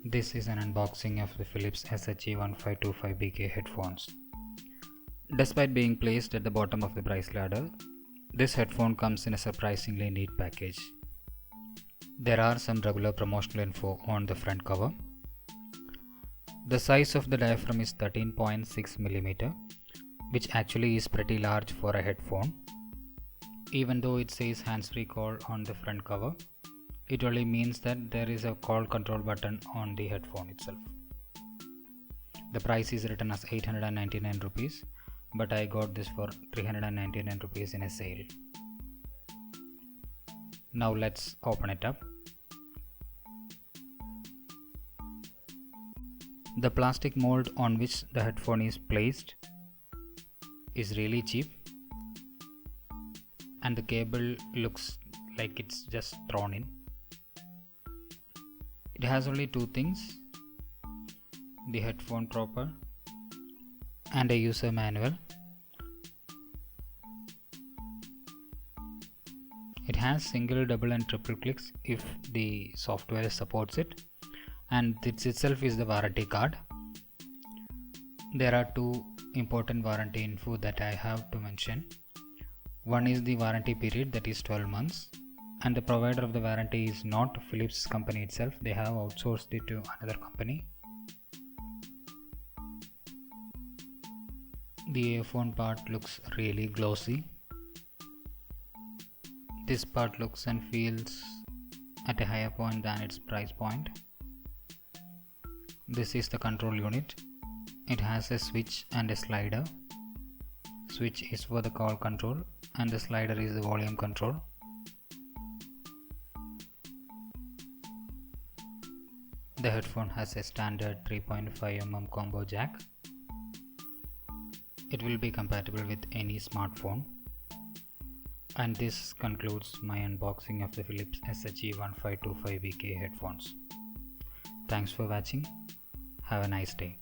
This is an unboxing of the Philips SHE1525BK headphones. Despite being placed at the bottom of the price ladder, this headphone comes in a surprisingly neat package. There are some regular promotional info on the front cover. The size of the diaphragm is 13.6 mm, which actually is pretty large for a headphone. Even though it says hands-free call on the front cover, it only means that there is a call control button on the headphone itself. The price is written as 899 rupees, but I got this for 399 rupees in a sale. Now let's open it up. The plastic mold on which the headphone is placed is really cheap, and the cable looks like it's just thrown in. It has only two things: the headphone dropper and a user manual. It has single, double and triple clicks if the software supports it, and this itself is the warranty card. There are two important warranty info that I have to mention. One is the warranty period, that is 12 months, and the provider of the warranty is not Philips company itself. They have outsourced it to another company. The earphone part looks really glossy. This part looks and feels at a higher point than its price point. This is the control unit. It has a switch and a slider. Switch is for the call control and the slider is the volume control. The headphone has a standard 3.5 mm combo jack. It will be compatible with any smartphone. And this concludes my unboxing of the Philips SHE1525BK headphones. Thanks for watching. Have a nice day.